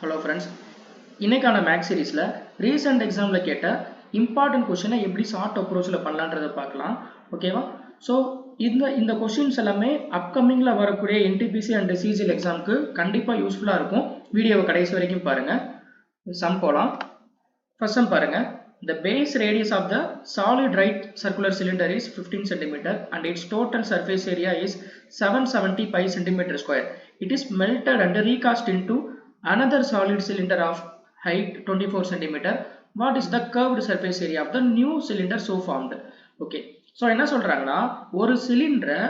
Hello friends, இன்னைக்கான maths சீரிஸ்ல recent எக்ஸாம்ல கேட்ட இம்பார்ட்டன்ட் கொஸ்டினை எப்படி ஷார்ட் அப்ரோச்ல பண்ணலான்றதை பார்க்கலாம். ஓகேவா? ஸோ இந்த கொஸ்டின்ஸ் எல்லாமே அப்கமிங்ல வரக்கூடிய என்டிபிசி அண்ட் சிஜிஎல் எக்ஸாமுக்கு கண்டிப்பாக யூஸ்ஃபுல்லாக இருக்கும். வீடியோவை கடைசி வரைக்கும் பாருங்க. சம் போலாம். ஃபர்ஸ்ட் சம் பாருங்க. The base radius of the solid right circular cylinder is 15 cm and its total surface area is 770 pi cm square. It is melted and recast into another solid cylinder of height 24 cm. What is the curved surface area of the new cylinder so formed? Okay. So என்ன சொல்றாங்கன்னா ஒரு சிலிண்டரை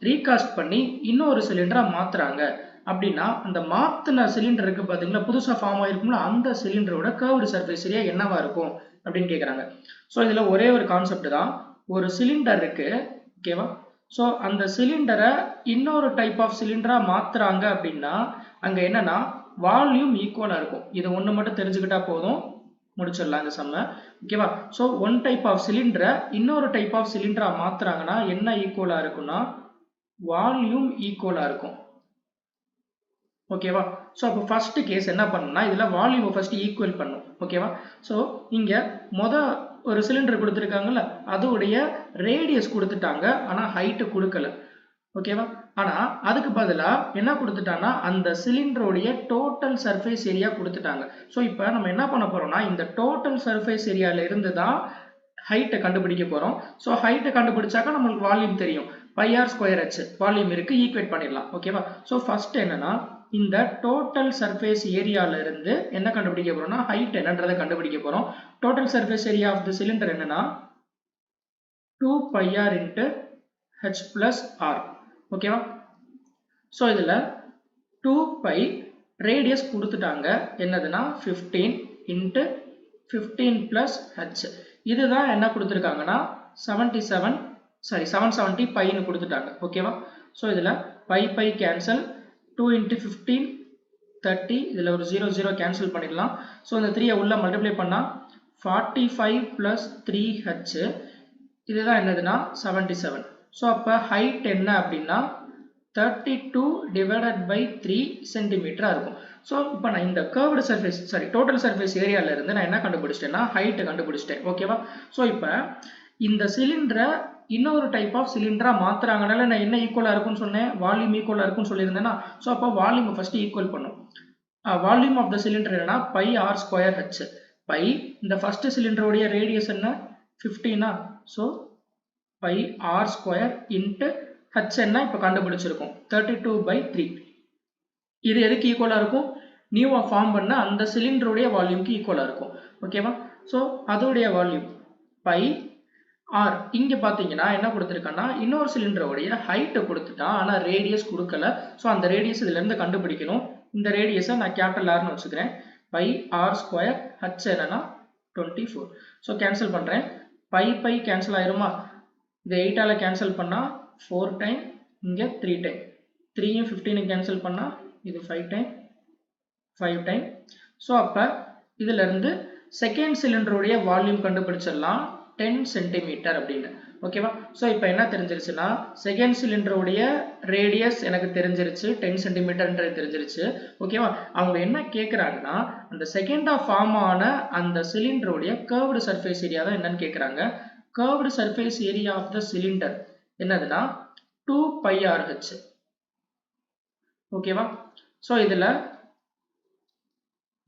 recast பண்ணி இன்னொரு சிலிண்டரா மாத்துறாங்க அப்படின்னா அந்த மாத்தின cylinder இருக்கு பாத்தீங்களா, புதுசா ஃபார்ம் ஆயிருக்கும்ல, அந்த சிலிண்டரோட கர்வ்டு சர்ஃபேஸ் ஏரியா என்னவா இருக்கும் அப்படின்னு கேக்குறாங்க. ஸோ இதுல ஒரே ஒரு கான்செப்ட் தான். ஒரு சிலிண்டர் இருக்கு, ஓகேவா? ஸோ அந்த சிலிண்டரை இன்னொரு டைப் ஆஃப் சிலிண்டரா மாத்துறாங்க அப்படின்னா அங்க என்னன்னா வால்யூம் ஈக்குவலா இருக்கும். இது ஒண்ணு மட்டும் தெரிஞ்சுக்கிட்டா போதும், முடிச்சிடலாம் இந்த சம்ம. ஓகேவா? ஸோ ஒன் டைப் ஆஃப் சிலிண்டரை இன்னொரு டைப் ஆஃப் சிலிண்டரா மாத்துறாங்கன்னா என்ன ஈக்குவலா இருக்கும்னா வால்யூம் ஈக்குவலா இருக்கும். ஓகேவா? ஸோ அப்போ ஃபர்ஸ்ட் கேஸ் என்ன பண்ணணும்னா இதுல வால்யூமை ஃபர்ஸ்ட் ஈக்குவல் பண்ணும். ஓகேவா? ஸோ இங்க ஒரு சிலிண்டர் கொடுத்துருக்காங்கல்ல, அதோடைய ரேடியஸ் கொடுத்துட்டாங்க, ஆனா ஹைட் கொடுக்கல. ஓகேவா? ஆனா அதுக்கு பதிலா என்ன கொடுத்துட்டாங்கன்னா அந்த சிலிண்டருடைய டோட்டல் சர்ஃபேஸ் ஏரியா கொடுத்துட்டாங்க. ஸோ இப்போ நம்ம என்ன பண்ண போறோம்னா இந்த டோட்டல் சர்ஃபேஸ் ஏரியால இருந்து தான் ஹைட்டை கண்டுபிடிக்க போறோம். ஸோ ஹைட்டை கண்டுபிடிச்சாக்க நம்மளுக்கு வால்யூம் தெரியும். πr ஸ்கொயர் h வால்யூம் இருக்கு, ஈக்குவேட் பண்ணிடலாம். ஓகேவா? ஸோ ஃபர்ஸ்ட் என்னன்னா இந்த டோட்டல் சர்ஃபேஸ் ஏரியால இருந்து என்ன கண்டுபிடிக்க போறோம்னா ஹைட் என்னன்றதை கண்டுபிடிக்க போறோம். Total surface area of the cylinder என்னன்னா 2πr into h plus r. ஓகேவா? ஸோ இதுல 2π ரேடியஸ் கொடுத்துட்டாங்க, என்னதுன்னா 15 into 15 plus h. இதுதான் என்ன கொடுத்துருக்காங்கன்னா 770 பைன்னு கொடுத்துட்டாங்க. ஓகேவா? ஸோ இதுல பை கேன்சல், 2 into 15 30, இதுல ஒரு 0 கேன்சல் பண்ணிடலாம். ஸோ இந்த 3 உள்ள மல்டிப்ளை பண்ணா 45 plus 3h, இதுதான் என்னதுன்னா 77. ஸோ அப்ப ஹைட் என்ன அப்படின்னா 32 divided by 3 சென்டிமீட்டரா இருக்கும். ஸோ இப்போ நான் இந்த கர்வ்டு சர்ஃபேஸ் டோட்டல் சர்ஃபேஸ் ஏரியால இருந்து நான் என்ன கண்டுபிடிச்சிட்டேன்னா ஹைட் கண்டுபிடிச்சிட்டேன். ஓகேவா? ஸோ இப்போ இந்த சிலிண்டரை இன்னொரு டைப் ஆஃப் சிலிண்டரா மாத்துறாங்கனால நான் என்ன ஈக்குவலா இருக்கும்னு சொன்னேன், வால்யூம் ஈக்குவலா இருக்கும்னு சொல்லியிருந்தேன்னா. ஸோ அப்போ வால்யூம் ஃபர்ஸ்ட் ஈக்குவல் பண்ணும். வால்யூம் ஆஃப் த சிலிண்டர் என்னன்னா πr ஸ்கொயர் h. பை இந்த ஃபர்ஸ்ட் சிலிண்டருடைய ரேடியஸ் என்ன 15. So πr square into h என்ன இப்போ கண்டுபிடிச்சிருக்கும் 32/3. இது எதுக்கு ஈக்குவலா இருக்கும்? நியூவா ஃபார்ம் பண்ண அந்த சிலிண்டருடைய வால்யூம்க்கு ஈக்குவலா இருக்கும். ஓகேவா? ஸோ அதோடைய வால்யூம் π r. இங்க பாத்தீங்கன்னா என்ன கொடுத்திருக்கான்னா இன்னொரு சிலிண்டருடைய ஹைட் கொடுத்துட்டான், ஆனா ரேடியஸ் கொடுக்கல. ஸோ அந்த ரேடியஸ் இதுல இருந்து கண்டுபிடிக்கணும். இந்த ரேடியஸை நான் கேபிட்டல் ஆர்னு வச்சுக்கிறேன். πr ஸ்கொயர் h என்னன்னா 24. ஸோ கேன்சல் பண்றேன். பை கேன்சல் ஆயிருமா? இது 8ஆல கேன்சல் பண்ணா 4 டைம், இங்க 3 டைம், 3யும் 15 கேன்சல் பண்ணா இது 5 டைம், 5 டைம். ஸோ அப்ப இதுல இருந்து செகண்ட் சிலிண்டருடைய வால்யூம் கண்டுபிடிச்சிடலாம் 10 சென்டிமீட்டர் அப்படின்னு. ஓகேவா? ஸோ இப்போ என்ன தெரிஞ்சிருச்சுன்னா செகண்ட் சிலிண்டருடைய ரேடியஸ் எனக்கு தெரிஞ்சிருச்சு, 10 சென்டிமீட்டர்ன்றது தெரிஞ்சிருச்சு. ஓகேவா? அவங்க என்ன கேட்குறாங்கன்னா அந்த செகண்டா ஃபார்ம் ஆன அந்த சிலிண்டருடைய கர்வ்டு சர்ஃபேஸ் ஏரியா தான் என்னன்னு கேட்குறாங்க. Curved surface area of the cylinder என்னதுன்னா 2πrh. ஓகேவா? ஸோ இதுல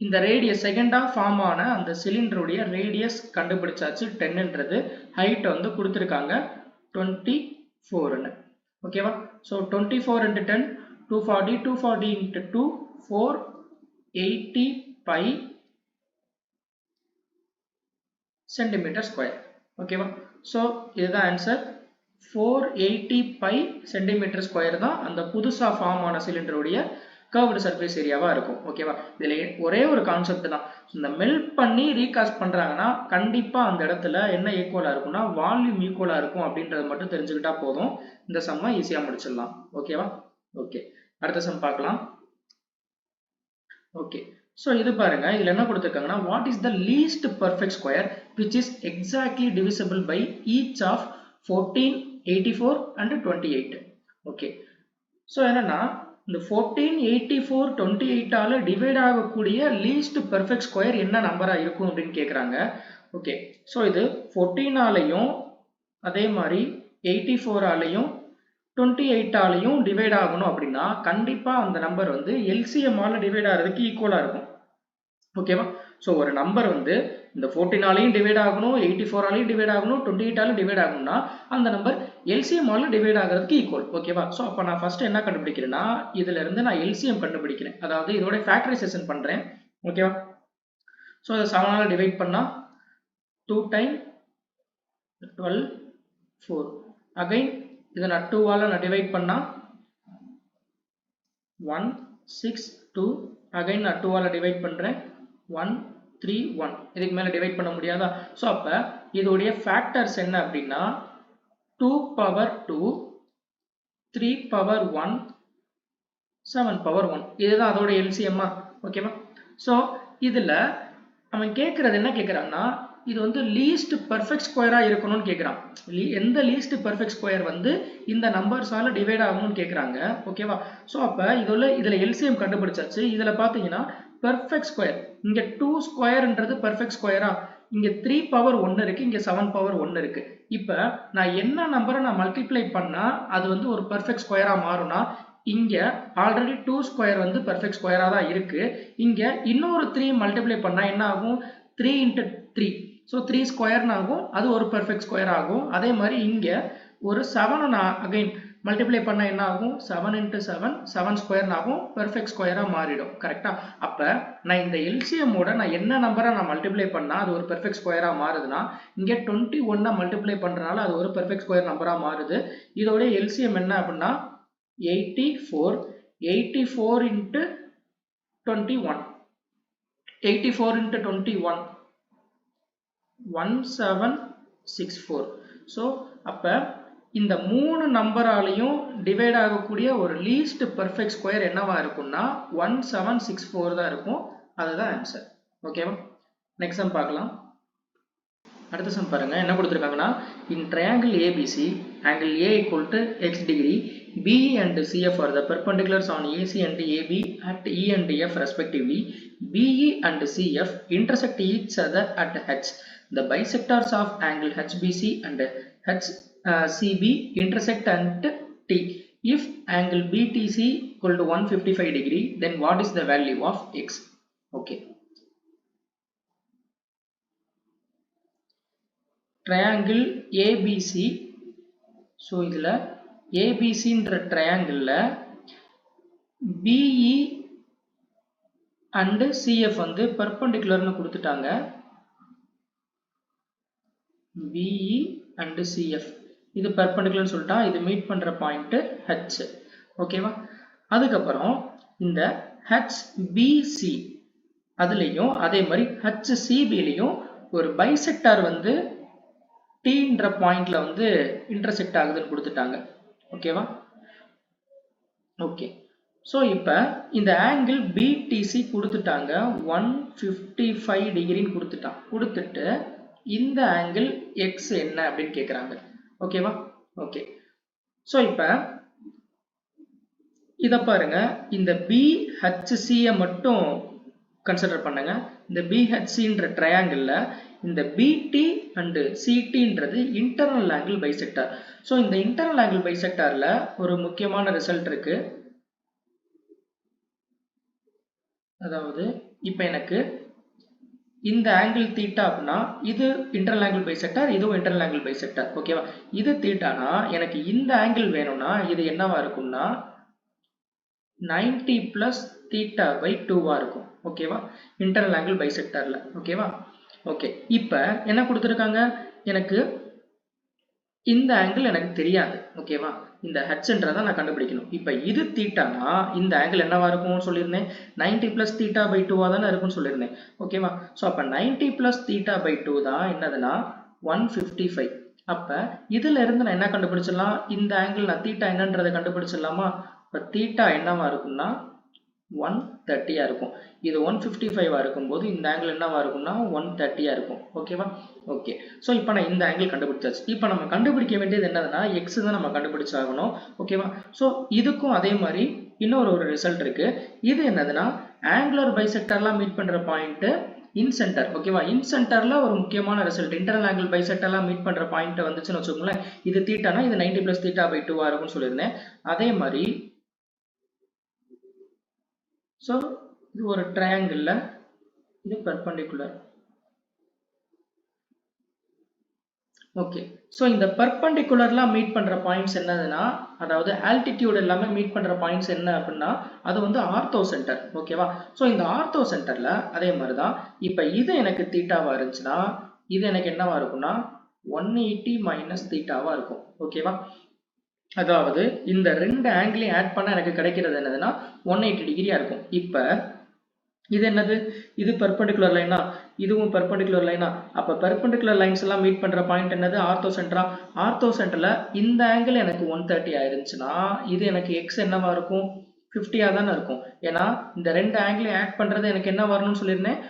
இந்த ரேடியஸ் செகண்டா ஃபார்ம் ஆன அந்த சிலிண்டருடைய ரேடியஸ் கண்டுபிடிச்சாச்சு 10ன்றது. ஹைட் வந்து கொடுத்துருக்காங்க 24. ஓகேவா? So 24 into 10 240, 240 into 2 480 pi centimetre square. ஓகேவா? ஸோ இதுதான் ஆன்சர். 480 pi சென்டிமீட்டர் ஸ்கொயர் தான் அந்த புதுசா ஃபார்ம் ஆன சிலிண்டருடைய கர்வ்டு சர்ஃபேஸ் ஏரியாவா இருக்கும். ஓகேவா? இதுல ஒரே ஒரு கான்செப்ட் தான். இந்த மெல்ட் பண்ணி ரீகாஸ்ட் பண்றாங்கன்னா கண்டிப்பா அந்த இடத்துல என்ன ஈக்குவலா இருக்கும்னா வால்யூம் ஈக்குவலா இருக்கும் அப்படின்றத மட்டும் தெரிஞ்சுக்கிட்டா போதும். இந்த சம்மை ஈஸியா முடிச்சிடலாம். ஓகேவா? ஓகே, அடுத்த சம் பார்க்கலாம். ஓகே, ஸோ இது பாருங்க, இதுல என்ன கொடுத்துருக்காங்கன்னா what is the least perfect square which is exactly divisible by each of 14, 84 and 28. Okay, so என்னன்னா இந்த 14, 84, 28 ஆல டிவைட் ஆகக்கூடிய லீஸ்ட் பெர்ஃபெக்ட் ஸ்கொயர் என்ன நம்பரா இருக்கும் அப்படின்னு கேட்குறாங்க. ஓகே, ஸோ இது 14 ஆலையும் அதே மாதிரி 84 ஆலையும் 28 ஆலையும் டிவைட் ஆகணும் அப்படின்னா கண்டிப்பா அந்த நம்பர் வந்து LCM ஆல டிவைட் ஆகிறதுக்கு ஈக்குவலா இருக்கும். ஓகேவா? ஸோ ஒரு நம்பர் வந்து இந்த 14 ஆலையும் டிவைட் ஆகணும், 84 ஆலையும் டிவைட் ஆகணும், 28 ஆலையும் டிவைட் ஆகணும்னா அந்த நம்பர் LCM ஆல டிவைட் ஆகிறதுக்கு ஈக்குவல். ஓகேவா? ஸோ அப்போ நான் ஃபர்ஸ்ட் என்ன கண்டுபிடிக்கிறேன்னா இதுல இருந்து நான் LCM கண்டுபிடிக்கிறேன். அதாவது இதோட ஃபேக்டரைசேஷன் பண்றேன். ஓகேவா? ஸோ இதை 7 ஆல டிவைட் பண்ணா 2 டைம் 12 4. அகைன் இதை நான் 2 ஆல நான் டிவைட் பண்ணா 1 6 2. அகைன் நான் 2 ஆல டிவைட் பண்றேன் 1 3 1. இதுக்கு மேல டிவைட் பண்ண முடியாதா? ஸோ அப்ப இதோடைய ஃபேக்டர்ஸ் என்ன அப்படின்னா 2 பவர் 2 3 பவர் 1 7 பவர் 1. இதுதான் அதோட LCM-ஆ? ஓகேவா? ஸோ இதுல அவன் கேட்கறது என்ன கேட்கறான்னா இது வந்து லீஸ்ட் பெர்ஃபெக்ட் ஸ்கொயரா இருக்கணும்னு கேட்கறான். எந்த லீஸ்ட் பெர்ஃபெக்ட் ஸ்கொயர் வந்து இந்த நம்பர்ஸால டிவைட் ஆகணும்னு கேட்கறாங்க. ஓகேவா? ஸோ அப்ப இதுல LCM கண்டுபிடிச்சாச்சு. இதுல பாத்தீங்கன்னா பெர்ஃபெக்ட் ஸ்கொயர் இங்க 2 ஸ்கொயர்ன்றது பெர்ஃபெக்ட் ஸ்கொயரா, இங்க 3 பவர் 1 இருக்கு, இங்க 7 பவர் 1 இருக்கு. இப்ப நான் என்ன நம்பரை நான் மல்டிப்ளை பண்ணா அது வந்து ஒரு பெர்ஃபெக்ட் ஸ்கொயரா மாறும்னா இங்க ஆல்ரெடி 2 ஸ்கொயர் வந்து பெர்ஃபெக்ட் ஸ்கொயரா தான் இருக்கு. இங்க இன்னொரு 3 மல்டிப்ளை பண்ணா என்ன ஆகும்? 3 into 3. ஸோ 3 ஸ்கொயர்னு ஆகும், அது ஒரு பெர்ஃபெக்ட் ஸ்கொயர் ஆகும். அதே மாதிரி இங்க ஒரு 7 நான் அகைன் மல்டிப்ளை பண்ண என்ன ஆகும்? 7 into 7 7 ஸ்கொயர்னு ஆகும், பெர்ஃபெக்ட் ஸ்கொயரா மாறிடும். கரெக்டா? அப்ப நான் இந்த LCM ஓட நான் என்ன நம்பரை நான் மல்டிப்ளை பண்ணா அது ஒரு பெர்ஃபெக்ட் ஸ்கொயரா மாறுதுன்னா இங்க 21 மல்டிப்ளை பண்றதுனால அது ஒரு பெர்ஃபெக்ட் ஸ்கொயர் நம்பரா மாறுது. இதோட LCM என்ன அப்படின்னா 84. 84 into 21. 84 into 21 1764. ஸோ அப்ப இந்த மூணு நம்பராலையும் டிவைட் ஆகக்கூடிய ஒரு லீஸ்ட் பெர்ஃபெக்ட் ஸ்கொயர் என்னவா இருக்கும்னா 1764 தான் இருக்கும். அதுதான் ஆன்சர். ஓகேவா? நெக்ஸ்ட் சம் பார்க்கலாம். அடுத்த சம் பாருங்க என்ன கொடுத்துருக்காங்கன்னா இன் triangle ABC angle A equal to x degree BE and CF are the perpendiculars on AC and AB at E and F respectively. BE and CF intersect each other at H. The bisectors of angle HBC and HCB intersect at T. If angle BTC equal to 155 degree, then what is the value of x? Okay. Triangle ABC. So இதுல ABCன்ற triangleல BE and CF வந்து perpendicularனு கொடுத்துட்டாங்க. BE and CF இது perpendicular சொல்லிட்டா இது meet பண்ற point H. ஓகேவா? அதுக்கப்புறம் இந்த HBC அதுலயும் அதே மாதிரி HCBலயும் ஒரு பைசெக்டார் வந்து Tன்ற பாயிண்ட்ல வந்து இன்டர்செக்ட் ஆகுதுன்னு கொடுத்துட்டாங்க. ஓகேவா? ஓகே. ஸோ இப்போ இந்த ஆங்கிள் BTC கொடுத்துட்டாங்க 155 டிகிரின்னு கொடுத்துட்டு இந்த ஆங்கிள் X என்ன அப்படின்னு கேட்குறாங்க. ஓகேவா? ஓகே. ஸோ இப்போ இதை பாருங்க இந்த BHCயை மட்டும் கன்சிடர் பண்ணுங்க. இந்த BHCன்ற ட்ரையாங்கிள்ல இந்த BT and CTன்றது இன்டர்னல் ஆங்கிள் பைசெக்டார். ஸோ இந்த இன்டர்னல் ஆங்கிள் பைசெக்டார்ல ஒரு முக்கியமான ரிசல்ட் இருக்கு. அதாவது இப்போ எனக்கு இந்த ஆங்கிள் தீட்டா அப்படின்னா இது இன்டர்னல் ஆங்கிள் பைசெக்டார், இதுவும் இன்டர்னல் ஆங்கிள் பைசெக்டார். ஓகேவா? இது தீட்டானா எனக்கு இந்த ஆங்கிள் வேணும்னா இது என்னவா இருக்கும்னா 90 plus theta by 2வா இருக்கும். ஓகேவா? இன்டர்னல் ஆங்கிள் பைசெக்டார்ல. ஓகேவா? ஓகே. இப்போ என்ன கொடுத்துருக்காங்க? எனக்கு இந்த ஆங்கிள் எனக்கு தெரியாது. ஓகேவா? இந்த ஹெச்ன்றதை நான் கண்டுபிடிக்கணும். இப்போ இது தீட்டானா இந்த ஆங்கிள் என்னவா இருக்கும்னு சொல்லியிருந்தேன் 90 plus theta by 2வா தானே இருக்கும்னு சொல்லியிருந்தேன். ஓகேவா? ஸோ அப்போ 90 plus theta by 2 தான் என்னதுன்னா 155. அப்போ இதுல இருந்து நான் என்ன கண்டுபிடிச்சிடலாம்? இந்த ஆங்கிள் நான் தீட்டா என்னன்றதை கண்டுபிடிச்சிடலாமா? இப்போ தீட்டா என்னவா இருக்கும்னா 130 இருக்கும். இது 155 இருக்கும்போது இந்த ஆங்கிள் என்னவா இருக்கும்னா 130 இருக்கும். ஓகேவா? ஓகே. ஸோ இப்போ நான் இந்த ஆங்கிள் கண்டுபிடிச்சாச்சு. இப்போ நம்ம கண்டுபிடிக்க வேண்டியது என்னதுன்னா எக்ஸ் தான் நம்ம கண்டுபிடிச்சாகணும். ஓகேவா? ஸோ இதுக்கும் அதே மாதிரி இன்னொரு ரிசல்ட் இருக்கு. இது என்னதுன்னா ஆங்குலர் பைசெக்டர்லாம் மீட் பண்ற பாயிண்ட் இன் சென்டர். ஓகேவா, இன் சென்டர்ல ஒரு முக்கியமான ரிசல்ட் இன்டர்னல் ஆங்கிள் பைசெக்டர்லாம் மீட் பண்ற பாயிண்ட் வந்துச்சுன்னு வச்சுக்கோங்களேன். இது தீட்டானா இது 90 + θ/2 இருக்கும்னு சொல்லியிருந்தேன். அதே மாதிரி ஸோ இது ஒரு ட்ரையாங்கிள்ல இது பெர்பெண்டிகுலர். ஓகே, ஸோ இந்த பெர்பெண்டிகுலர்லாம் மீட் பண்ற பாயிண்ட்ஸ் என்னதுன்னா, அதாவது ஆல்டிடியூட் எல்லாமே மீட் பண்ற பாயிண்ட்ஸ் என்ன அப்படின்னா அது வந்து ஆர்த்தோ சென்டர். ஓகேவா, ஸோ இந்த ஆர்த்தோ சென்டர்ல அதே மாதிரி தான் இப்போ இது எனக்கு தீட்டாவா இருந்துச்சுன்னா இது எனக்கு என்னவா இருக்கும்னா 180 - θவா இருக்கும். ஓகேவா, அதாவது இந்த ரெண்டு ஆங்கிளையும் ஆட் பண்ண எனக்கு கிடைக்கிறது என்னதுன்னா 180 டிகிரியா இருக்கும். இப்போ இது என்னது, இது பெர்பெண்டிகுலர் லைனா, இதுவும் பெர்பெண்டிகுலர் லைனா. அப்ப பெர்பெண்டிகுலர் லைன்ஸ் எல்லாம் மீட் பண்ற பாயிண்ட் என்னது, ஆர்த்தோ சென்டரா. ஆர்த்தோ சென்டர்ல இந்த ஆங்கிள் எனக்கு 130 ஆயிருந்துச்சுன்னா இது எனக்கு எக்ஸ் என்னவா இருக்கும், 50 தானே இருக்கும். ஏன்னா இந்த ரெண்டு ஆங்கிளையும் ஆட் பண்றது எனக்கு என்ன வரணும்னு சொல்லியிருந்தேன்,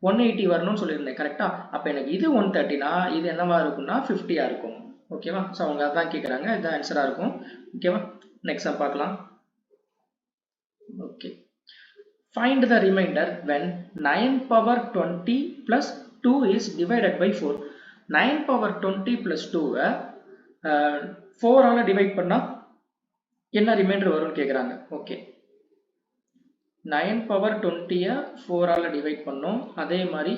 180 வரணும்னு சொல்லியிருந்தேன். கரெக்டா, அப்ப எனக்கு இது 130னா இது என்னவா இருக்கும்னா 50 இருக்கும். ஓகேவா, ஸோ அவங்க அதான் கேட்குறாங்க, இதுதான் ஆன்சரா இருக்கும். ஓகேவா, நெக்ஸ்ட் பார்க்கலாம். Okay, find the remainder when 9^20 plus 2 is divided by 4. 9^20 plus 2 4 ஆல டிவைட் பண்ணா என்ன ரிமைண்டர் வரும்னு கேக்குறாங்க. ஓகே, 9^20 4 ஆல டிவைட் பண்ணோம், அதே மாதிரி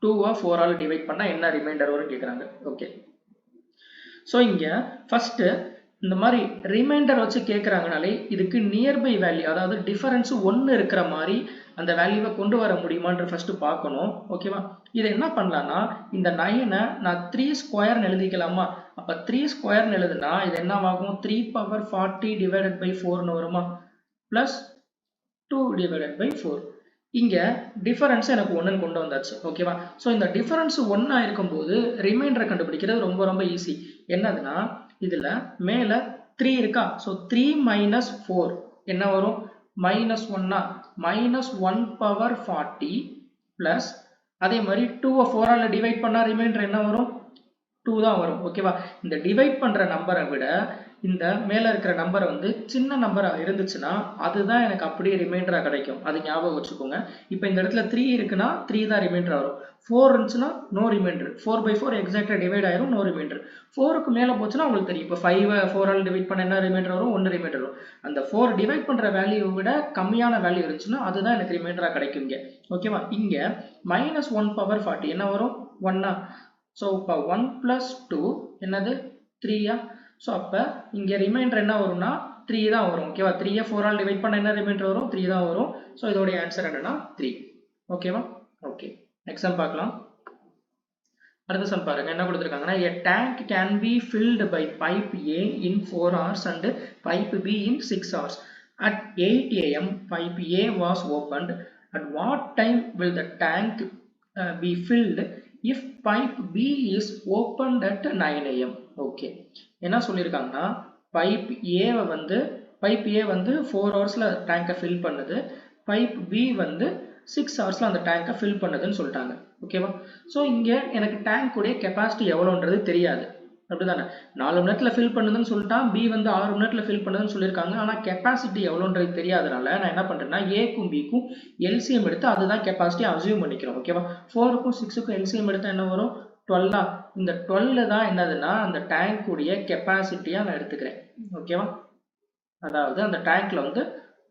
2 4 ஆல டிவைட் பண்ணா என்ன ரிமைண்டர் வரும்னு கேக்குறாங்க. ஓகே, ஸோ இங்க ஃபர்ஸ்ட் இந்த மாதிரி ரிமைண்டர் வச்சு கேட்குறாங்கனாலே இதுக்கு நியர்பை வேல்யூ, அதாவது டிஃபரன்ஸ் 1 இருக்கிற மாதிரி அந்த வேல்யூவை கொண்டு வர முடியுமான்ற ஃபர்ஸ்ட் பார்க்கணும். ஓகேவா, இதை என்ன பண்ணலாம்னா இந்த 9 நான் 3² எழுதிக்கலாமா. அப்போ 3² எழுதுனா இது என்னவாகும், 3^40 டிவைடட் பை 4ன்னு வருமா, பிளஸ் 2 டிவைடட் பை 4. இங்க டிஃபரன்ஸ் எனக்கு 1 கொண்டு வந்தாச்சு. ஓகேவா, ஸோ இந்த டிஃபரன்ஸ் 1 இருக்கும்போது ரிமைண்டரை கண்டுபிடிக்கிறது ரொம்ப ரொம்ப ஈஸி. என்னதுன்னா இதுல மேல 3 இருக்கா, ஸோ 3 - 4 என்ன வரும், -1 -1^40 பிளஸ் அதே மாதிரி 2 4 ஆல டிவைட் பண்ணா ரிமைண்டர் என்ன வரும், 2 தான் வரும். ஓகேவா, இந்த டிவைட் பண்ற நம்பரை விட இந்த மேல இருக்கிற நம்பர் வந்து சின்ன நம்பரா இருந்துச்சுன்னா அதுதான் எனக்கு அப்படியே ரிமைண்டரா கிடைக்கும். அது ஞாபகம் வச்சுக்கோங்க. இப்போ இந்த இடத்துல 3 இருக்குன்னா 3 தான் ரிமைண்டர் வரும். 4 இருந்துச்சுன்னா நோ ரிமைண்டர். 4/4 எக்ஸாக்டா டிவைட் ஆயிரும், நோ ரிமைண்டர். 4க்கு மேல போச்சுன்னா உங்களுக்கு தெரியும். இப்போ 5 4 ஆல் டிவைட் பண்ண என்ன ரிமைண்டர் வரும், 1 ரிமைண்டர் வரும். அந்த 4 டிவைட் பண்ற வேல்யூவை விட கம்மியான வேல்யூ இருந்துச்சுன்னா அதுதான் எனக்கு ரிமைண்டரா கிடைக்கும் இங்க. ஓகேவா, இங்க -1^40 என்ன வரும், 1. ஸோ இப்போ 1 + 2 என்னது 3. ஸோ அப்போ இங்கே ரிமைண்டர் என்ன வரும்னா 3 தான் வரும். ஓகேவா, 3 4 ஆல் டிவைட் பண்ண என்ன ரிமைண்டர் வரும், 3 தான் வரும். ஸோ இதோடைய ஆன்சர் என்னன்னா 3. ஓகேவா, ஓகே, நெக்ஸ்ட் சம் பார்க்கலாம். அடுத்த சம் பாருங்க, என்ன கொடுத்துருக்காங்கன்னா a tank can be filled by pipe A in 4 hours and pipe B in 6 hours. At 8 AM pipe A was opened. At what time will the tank be filled if pipe B is opened at 9 AM? Okay, என்ன சொல்லியிருக்காங்கன்னா pipe ஏ வந்து 4 ஹவர்ஸ்ல டேங்கை fill பண்ணுது, pipe B வந்து 6 ஹவர்ஸ்ல அந்த டேங்கை fill பண்ணுதுன்னு சொல்லிட்டாங்க. ஓகேவா, ஸோ இங்கே எனக்கு டேங்க் உடைய கெப்பாசிட்டி எவ்வளோன்றது தெரியாது. அப்படிதானே, 4 மணி நேரத்தில் ஃபில் பண்ணுதுன்னு சொல்லிட்டான், பி வந்து 6 மணி நேரத்தில் ஃபில் பண்ணுதுன்னு சொல்லியிருக்காங்க. ஆனால் கெப்பாசிட்டி எவ்வளோன்றது தெரியாதனால நான் என்ன பண்ணுறேன்னா ஏக்கும் பிக்கும் எல்சிஎம் எடுத்து அதுதான் கெப்பாசிட்டி அசியூம் பண்ணிக்கிறோம். ஓகேவா, 4க்கும் 6க்கும் எல்சிஎம் எடுத்தால் என்ன வரும், 12. இந்த 12 தான் என்னதுன்னா அந்த டேங்க் உடைய கெப்பாசிட்டியா நான் எடுத்துக்கிறேன். ஓகேவா, அதாவது அந்த டேங்க்ல வந்து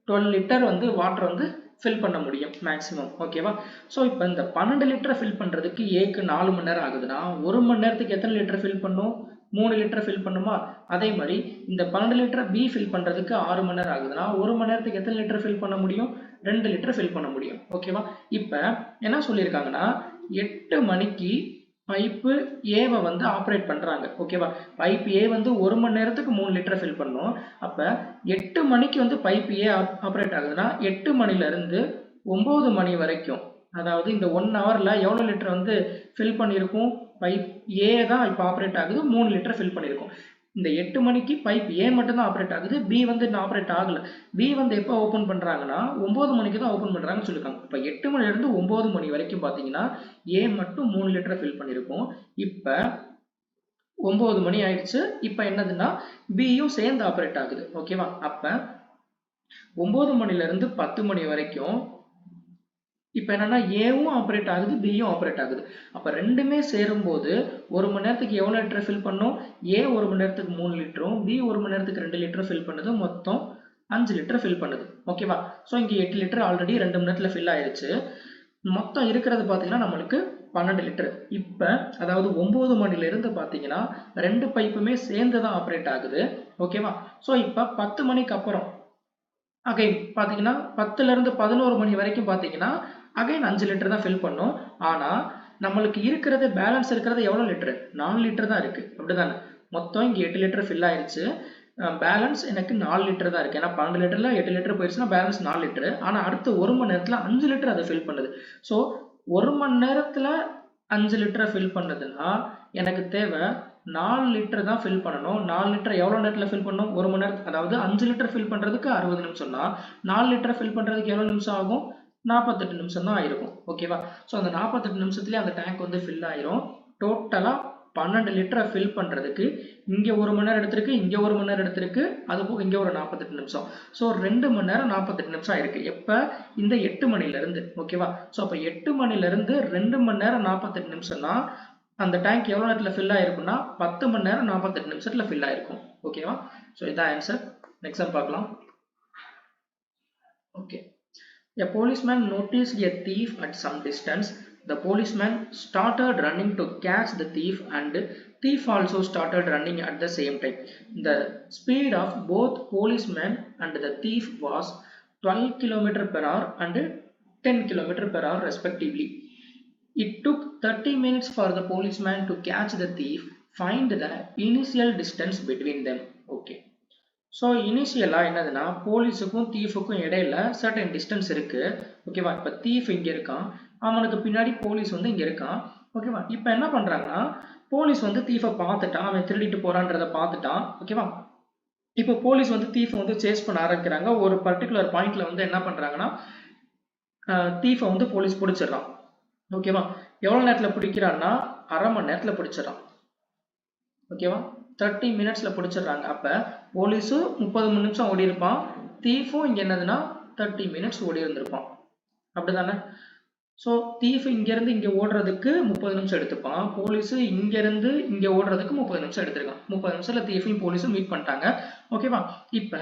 12 லிட்டர் வந்து வாட்டர் வந்து ஃபில் பண்ண முடியும் மேக்ஸிமம். ஓகேவா, ஸோ இப்போ இந்த 12 லிட்டரை ஃபில் பண்ணுறதுக்கு ஏக்கு 4 மணி நேரம் ஆகுதுன்னா 1 மணி நேரத்துக்கு எத்தனை லிட்டர் ஃபில் பண்ணும், 3 லிட்டர் ஃபில் பண்ணுமா. அதே மாதிரி இந்த 12 லிட்டரை பி ஃபில் பண்ணுறதுக்கு 6 மணி நேரம் ஆகுதுன்னா 1 மணி நேரத்துக்கு எத்தனை லிட்டர் ஃபில் பண்ண முடியும், 2 லிட்டர் ஃபில் பண்ண முடியும். ஓகேவா, இப்போ என்ன சொல்லியிருக்காங்கன்னா 8 மணிக்கு பைப்பு ஏவை வந்து ஆப்ரேட் பண்றாங்க. ஓகேவா, பைப் ஏ வந்து 1 மணி நேரத்துக்கு 3 லிட்டர் ஃபில் பண்ணும். அப்ப 8 மணிக்கு வந்து பைப் ஏ ஆப்ரேட் ஆகுதுன்னா 8 மணில இருந்து 9 மணி வரைக்கும், அதாவது இந்த 1 ஹவர்ல எவ்வளவு லிட்டர் வந்து ஃபில் பண்ணியிருக்கும், பைப் ஏ தான் இப்போ ஆப்ரேட் ஆகுது, 3 லிட்டர் ஃபில் பண்ணியிருக்கும். இந்த 8 மணிக்கு பைப் ஏ மட்டும் தான் ஆப்ரேட் ஆகுது, பி வந்து இன்னும் ஆப்ரேட் ஆகல. பி வந்து எப்போ ஓப்பன் பண்றாங்கன்னா 9 மணிக்கு தான் ஓப்பன் பண்றாங்கன்னு சொல்லியிருக்காங்க. இப்போ 8 மணில இருந்து 9 மணி வரைக்கும் பாத்தீங்கன்னா ஏ மட்டும் 3 லிட்டர் ஃபில் பண்ணியிருக்கும். இப்போ 9 மணி ஆயிடுச்சு. இப்போ என்னதுன்னா பியும் சேர்ந்து ஆப்ரேட் ஆகுது. ஓகேவா, அப்ப 9 மணிலேருந்து 10 மணி வரைக்கும் இப்போ என்னன்னா ஏவும் ஆப்ரேட் ஆகுது, பியும் ஆப்ரேட் ஆகுது. அப்போ ரெண்டுமே சேரும்போது 1 மணி நேரத்துக்கு எவ்வளோ லிட்டர் ஃபில் பண்ணும்? ஏ 1 மணி நேரத்துக்கு 3 லிட்டரும், பி 1 மணி நேரத்துக்கு 2 லிட்டரும் ஃபில் பண்ணுது. மொத்தம் 5 லிட்டர் ஃபில் பண்ணுது. ஓகேவா? ஸோ இங்கே 8 லிட்டர் ஆல்ரெடி 2 மணி நேரத்தில் ஃபில் ஆயிருச்சு. மொத்தம் இருக்கிறது பார்த்தீங்கன்னா நம்மளுக்கு 12 லிட்டர். இப்போ அதாவது 9 மணிலேருந்து பார்த்தீங்கன்னா 2 பைப்புமே சேர்ந்து தான் ஆப்ரேட் ஆகுது. ஓகேவா? ஸோ இப்போ 10 மணிக்கு அப்புறம் அகைன் பார்த்தீங்கன்னா 10லேருந்து 11 மணி வரைக்கும் பார்த்தீங்கன்னா அகைன் 5 லிட்டர் தான் ஃபில் பண்ணும். ஆனால் நம்மளுக்கு இருக்கிறது பேலன்ஸ் இருக்கிறது எவ்வளோ லிட்டரு? 4 லிட்டர் தான் இருக்குது. அப்படிதானே? மொத்தம் இங்கே 8 லிட்டர் ஃபில் ஆயிடுச்சு. பேலன்ஸ் எனக்கு 4 லிட்டர் தான் இருக்குது. ஏன்னா 12 லிட்டரில் 8 லிட்டர் போயிடுச்சுன்னா பேலன்ஸ் 4 லிட்டரு. ஆனால் அடுத்த 1 மணி நேரத்தில் 5 லிட்டர் அதை ஃபில் பண்ணுது. ஸோ 1 மணி நேரத்தில் 5 லிட்டரை ஃபில் பண்ணுதுன்னா எனக்கு தேவை 4 லிட்டர் தான் ஃபில் பண்ணணும். 4 லிட்டர் எவ்வளோ நேரத்தில் ஃபில் பண்ணணும்? 1 மணி நேரத்துக்கு. அதாவது 5 லிட்டர் ஃபில் பண்ணுறதுக்கு 60 நிமிஷம்னா 4 லிட்டர் ஃபில் பண்ணுறதுக்கு எவ்வளோ நிமிஷம் ஆகும்? 48 நிமிஷம் தான் ஆயிருக்கும். ஓகேவா? ஸோ அந்த 48 நிமிஷத்துலேயே அந்த டேங்க் வந்து ஃபில் ஆயிரும். டோட்டலாக 12 லிட்டரை ஃபில் பண்ணுறதுக்கு இங்கே 1 மணி நேரம் எடுத்திருக்கு, இங்கே 1 மணி நேரம் எடுத்திருக்கு, அது போக இங்கே ஒரு 48 நிமிஷம். ஸோ 2 மணி நேரம் 48 நிமிஷம் ஆயிருக்கு. எப்போ? இந்த 8 மணிலேருந்து. ஓகேவா? ஸோ அப்போ 8 மணிலேருந்து 2 மணி நேரம் 48 நிமிஷம்னா அந்த டேங்க் எவ்வளோ நேரத்தில் ஃபில் ஆயிருக்குன்னா 10 மணி நேரம் 48 நிமிஷத்தில் ஃபில் ஆயிருக்கும். ஓகேவா? ஸோ இதான் ஆன்சர். நெக்ஸ்ட் டைம் பார்க்கலாம். Okay. A policeman noticed a thief at some distance. The policeman started running to catch the thief and thief also started running at the same time. The speed of both policeman and the thief was 12 km per hour and 10 km per hour respectively. It took 30 minutes for the policeman to catch the thief. Find the initial distance between them. Okay. So இனிஷியலாக என்னதுன்னா போலீஸுக்கும் தீஃபுக்கும் இடையில certain distance இருக்குது. ஓகேவா? இப்போ thief இங்கே இருக்கான், அவனுக்கு பின்னாடி போலீஸ் வந்து இங்கே இருக்கான். ஓகேவா? இப்போ என்ன பண்ணுறாங்கன்னா போலீஸ் வந்து தீஃபை பார்த்துட்டான், அவன் திருடிட்டு போகிறான்றதை பார்த்துட்டான். ஓகேவா? இப்போ போலீஸ் வந்து தீஃபை வந்து சேஸ் பண்ண ஆரம்பிக்கிறாங்க. ஒரு பர்டிகுலர் பாயிண்ட்ல வந்து என்ன பண்ணுறாங்கன்னா தீஃபை வந்து போலீஸ் பிடிச்சிடறான். ஓகேவா? எவ்வளோ நேரத்தில் பிடிக்கிறான்னா அரை மணி நேரத்தில் பிடிச்சிடறான். ஓகேவா? 30 மினிட்ஸில் பிடிச்சிடுறாங்க. அப்போ போலீஸும் 30 நிமிஷம் ஓடி இருப்பான், தீஃபும் இங்கே என்னதுன்னா 30 மினிட்ஸ் ஓடி இருந்திருப்பான். அப்படி தானே? ஸோ தீஃப் இங்கேருந்து இங்கே ஓடுறதுக்கு 30 நிமிஷம் எடுத்துப்பான், போலீஸு இங்கேருந்து இங்கே ஓடுறதுக்கு 30 நிமிஷம் எடுத்திருக்கான். 30 நிமிஷத்தில் தீஃபையும் போலீஸும் மீட் பண்ணிட்டாங்க. ஓகேவா? இப்போ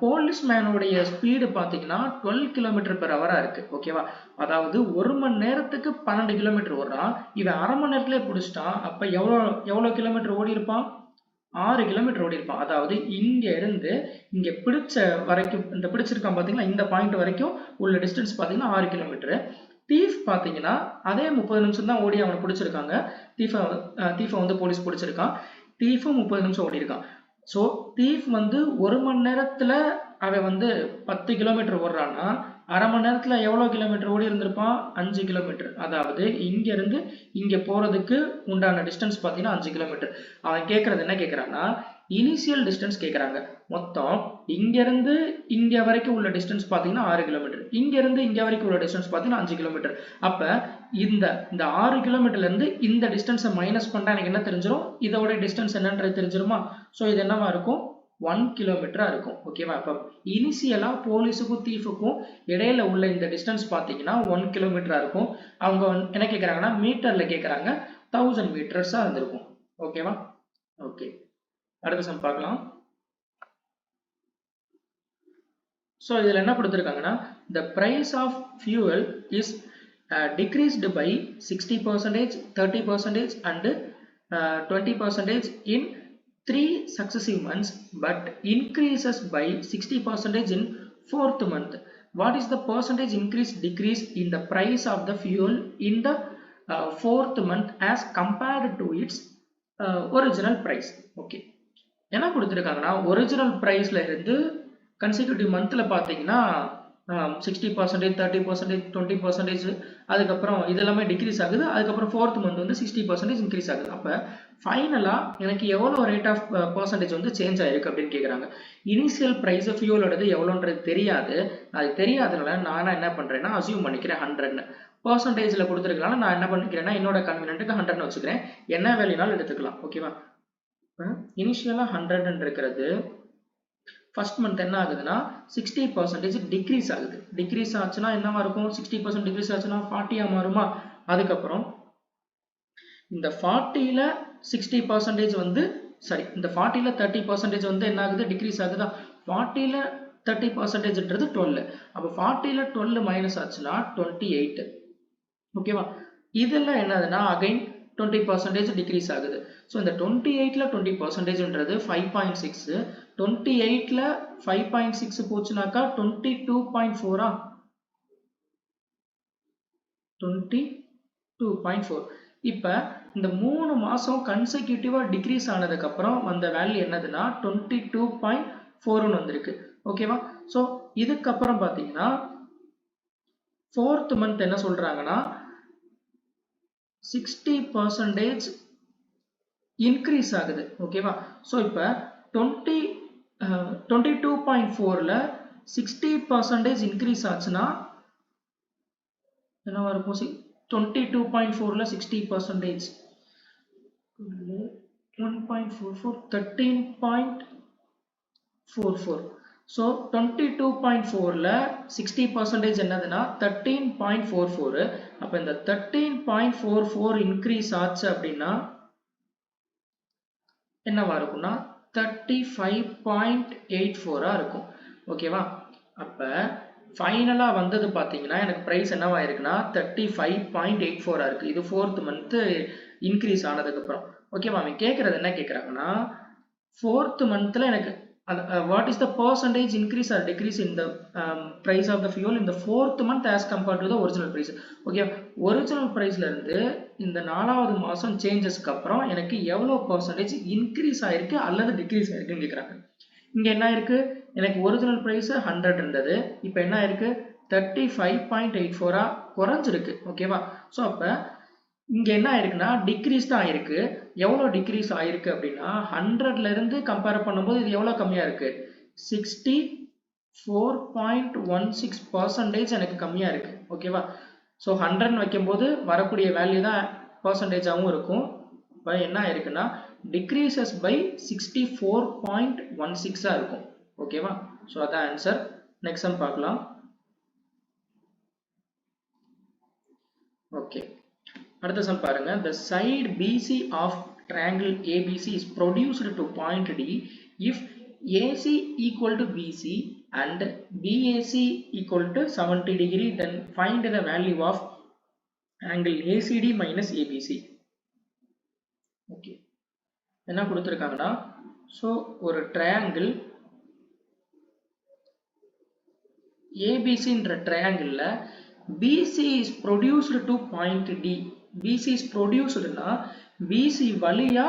போலீஸ்மேனுடைய ஸ்பீடு பார்த்தீங்கன்னா 12 கிலோமீட்டர் பெர் ஹவராக இருக்குது. ஓகேவா? அதாவது 1 மணி நேரத்துக்கு 12 கிலோமீட்டர் ஓடுறான். இவன் அரை மணி நேரத்திலே பிடிச்சிட்டான். அப்போ எவ்வளோ கிலோமீட்டர் ஓடி இருப்பான்? 6 கிலோமீட்டர் ஓடி இருப்பான். அதாவது இங்க இருந்து இங்க பிடிச்ச வரைக்கும், இந்த பிடிச்சிருக்கான் பாத்தீங்களா, இந்த பாயிண்ட் வரைக்கும் உள்ள டிஸ்டன்ஸ் பாத்தீங்கன்னா 6 கிலோமீட்டர். தீஃப் பாத்தீங்கன்னா அதே 30 நிமிஷம் தான் ஓடி அவனை பிடிச்சிருக்காங்க. தீஃபை வந்து போலீஸ் பிடிச்சிருக்கான். தீஃபும் 30 நிமிஷம் ஓடி இருக்கான். ஸோ தீஃப் வந்து 1 மணி நேரத்துல அவன் வந்து 10 கிலோமீட்டர் ஓடுறான்னா அரை மணி நேரத்துல எவ்வளவு கிலோமீட்டர் ஓடி இருந்திருப்பான்? 5 கிலோமீட்டர். அதாவது இங்க இருந்து இங்க போறதுக்கு உண்டான டிஸ்டன்ஸ் பாத்தீங்கன்னா 5 கிலோமீட்டர். அவன் கேட்கறது என்ன கேட்கறான்னா இனிஷியல் டிஸ்டன்ஸ் கேட்கறாங்க. மொத்தம் இங்க இருந்து இங்க வரைக்கும் உள்ள டிஸ்டன்ஸ் பாத்தீங்கன்னா 6 கிலோமீட்டர், இங்க இருந்து இங்க வரைக்கும் உள்ள டிஸ்டன்ஸ் பாத்தீங்கன்னா 5 கிலோமீட்டர். அப்ப இந்த 6 கிலோமீட்டர்ல இருந்து இந்த டிஸ்டன்ஸை மைனஸ் பண்ணா எனக்கு என்ன தெரிஞ்சிடும்? இதோட டிஸ்டன்ஸ் என்னன்றது தெரிஞ்சிருமா? ஸோ இது என்னவா இருக்கும்? 1 கிலோமீட்டரா இருக்கும். ஓகேவா? இப்போ இனிஷியலா போலீஸுக்கும் தீஃபுக்கும் இடையில உள்ள இந்த டிஸ்டன்ஸ் பார்த்தீங்கன்னா 1 கிலோமீட்டரா இருக்கும். அவங்க என்ன கேட்குறாங்கன்னா மீட்டர்ல கேட்குறாங்க, 1000 மீட்டர்ஸா இருந்திருக்கும். ஓகேவா? ஓகே, அடுத்த சம் பார்க்கலாம். ஸோ இதில் என்ன கொடுத்துருக்காங்கன்னா the price of fuel is decreased by 60%, 30% and 20% in 3 successive months but increases by 60% in 4th month. What is the percentage increase decrease in the price of the fuel in the 4th month as compared to its original price? Okay, என்ன கொடுத்துருக்காங்கன்னா original ப்ரைஸ்ல இருந்து consecutive மந்த்ல பார்த்தீங்கன்னா 60%, 30%, 20%, அதுக்கப்புறம் இதெல்லாமே degrees ஆகுது. அதுக்கப்புறம் 4th month வந்து 60% இன்க்ரீஸ் ஆகுது. அப்போ ஃபைனலாக எனக்கு எவ்வளோ ரேட் ஆஃப் பர்சன்டேஜ் வந்து சேஞ்ச் ஆயிருக்கு அப்படின்னு கேட்குறாங்க. இனிஷியல் ப்ரைஸ் ஃபியூலோடது எவ்வளோன்றது தெரியாது. அது தெரியாதனால நான் என்ன பண்ணுறேன்னா அசியூம் பண்ணிக்கிறேன் 100ன்னு. பர்சன்டேஜில் கொடுத்துருக்கனால நான் என்ன பண்ணிக்கிறேன்னா என்னோட கன்வீனியன்ட்டுக்கு 100ன்னு வச்சுக்கிறேன். என்ன வேல்யூனாலும் எடுத்துக்கலாம். ஓகேவா? இனிஷியலாக 100 இருக்கிறது ஃபர்ஸ்ட் மந்த் என்ன ஆகுதுன்னா 60% டிக்ரீஸ் ஆகுது. டிக்ரீஸ் ஆச்சுன்னா என்னவா இருக்கும்? 60% டிக்ரீஸ் ஆச்சுன்னா 40 மாறுமா? அதுக்கப்புறம் இந்த 40ல 60% வந்து சரி, இந்த 40ல 30% வந்து என்ன ஆகுது? டிக்ரீஸ் ஆகுதா? 40ல 30%ன்றது 12. அப்போ 40ல 12 மைனஸ் ஆச்சுன்னா 28. ஓகேவா? இதுல என்னதுன்னா அகைன் 20% டிக்ரீஸ் ஆகுது. ஸோ இந்த 28ல 20%ன்றது 5.6. 28ல 5.6 போச்சுனாக்கா 22.4. 22.4. இப்ப இந்த 3 மாசம் கன்செக்யூட்டிவா டிக்ரீஸ் ஆனதுக்கு அப்புறம் வந்த வேல்யூ என்னதுன்னா 22.4 வந்திருக்கு. ஓகேவா? சோ இதுக்கு அப்புறம் பாத்தீங்கன்னா 4th மந்த் என்ன சொல்றாங்கன்னா 60% இன்க்ரீஸ் ஆகுது. ஓகேவா? சோ இப்ப 22.4ல 60% இன்க்ரீஸ் ஆச்சுன்னா என்னவா இருக்கும்? 22.4ல 60% 1.44 13.44. So 22.4ல 60% என்னதுன்னா 13.44. அப்ப இந்த 13.44 இன்க்ரீஸ் ஆச்சு அப்படின்னா என்னவா இருக்கும்னா 35.84 இருக்கும். ஓகேவா? அப்ப ஃபைனலா வந்தது பாத்தீங்கன்னா எனக்கு பிரைஸ் என்னவா இருக்குன்னா 35.84 இருக்கு. இது 4th மந்த் இன்க்ரீஸ் ஆனதுக்கு அப்புறம். ஓகேவா? அவன் கேக்குறது என்ன கேக்குறாங்கன்னா 4th மந்த்ல எனக்கு what is the percentage increase or decrease in the price of the fuel in the 4th month as compared to the original price. Okay, original பிரைஸ்ல இருந்து இந்த 4வது மாசம் சேஞ்சஸ்க்கு அப்புறம் எனக்கு எவ்வளவு percentage இன்க்ரீஸ் ஆயிருக்கு அல்லது டிக்ரீஸ் ஆயிருக்குன்னு கேக்குறாங்க. இங்க என்ன இருக்கு? எனக்கு ஒரிஜினல் பிரைஸ் 100 இருந்தது. இப்போ என்ன இருக்கு? 35.84 குறைஞ்சிருக்கு. ஓகேவா? சோ அப்ப இங்க என்ன ஆயிருக்குன்னா டிக்ரீஸ் தான் ஆயிருக்கு. எவ்வளவு டிக்ரீஸ் ஆயிருக்கு அப்படின்னா 100ல இருந்து கம்பேர் பண்ணும்போது இது எவ்வளவு கம்மியா இருக்கு? 64.16% எனக்கு கம்மியா இருக்கு. ஓகேவா? சோ 100 வைக்கும்போது வரக்கூடிய வேல்யூ தான் பெர்சன்டேஜாவும் இருக்கும். இப்போ என்ன ஆயிருக்குன்னா decreases by 64.16 இருக்கும். ஓகேவா? சோ அதான் ஆன்சர். நெக்ஸ்ட் சம் பார்க்கலாம். ஓகே, அடுத்த சம் பாருங்க. The side BC of triangle ABC is produced to point D if AC equal to BC and BAC equal to 70 degree, then find the value of angle ACD minus ABC. Okay, என்ன கொடுத்திருக்காங்கன்னா so ஒரு triangle ABCன்ற ட்ரையாங்கிள்ல BC is produced to point D. BC is producedனா BC வழியா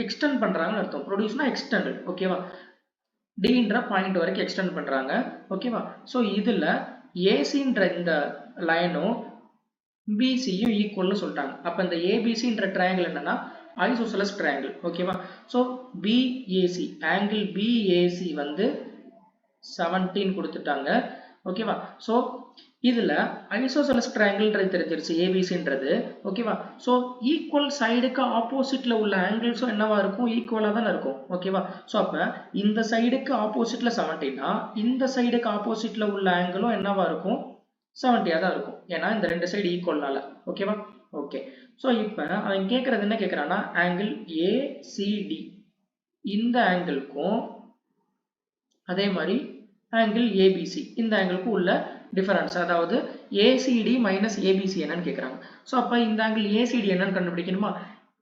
extend பண்றாங்கன்னு அர்த்தம். ப்ரொடியூஸ்னா எக்ஸ்டெண்டட். ஓகேவா? Dன்ற பாயிண்ட் வரைக்கும் எக்ஸ்டெண்ட் பண்றாங்க. ஓகேவா? சோ இதுல ACன்ற இந்த லைனும் BCயும் ஈக்குவல்னு சொல்லிட்டாங்க. அப்ப இந்த ABCன்ற ட்ரையாங்கிள் என்னன்னா ஐசோசெலஸ் ட்ரையாங்கிள். ஓகேவா? சோ BAC ஆங்கிள் BAC வந்து 17 கொடுத்துட்டாங்க. ஓகேவா? சோ இதுல ஐசோசெலஸ் ட்ரையாங்கிள்ன்றது தெரிஞ்சிருச்சு ABCன்றது. ஓகேவா? சோ ஈக்குவல் சைடுக்கு ஆப்போசிட்ல உள்ள ஆங்கிள்ஸும் என்னவா இருக்கும்? ஈக்குவலா தான இருக்கும். ஓகேவா? சோ அப்ப இந்த சைடுக்கு ஆப்போசிட்ல 17னா இந்த சைடுக்கு ஆப்போசிட்ல உள்ள ஆங்கிளும் என்னவா இருக்கும்? 70 தான் இருக்கும். ஏன்னா இந்த ரெண்டு சைடு ஈக்குவல்னால. ஓகேவா? ஓகே, சோ இப்ப அவன் கேக்குறது என்ன கேக்குறானா ஆங்கிள் ACD இந்த ஆங்கிளுக்கும் அதே மாதிரி ஆங்கிள் ABC இந்த ஆங்கிளுக்கும் உள்ள டிஃபரன்ஸ், அதாவது ACD மைனஸ் ABC என்னன்னு கேக்குறாங்க. சோ அப்ப இந்த ஆங்கிள் ACD என்னன்னு கண்டுபிடிக்கணுமா?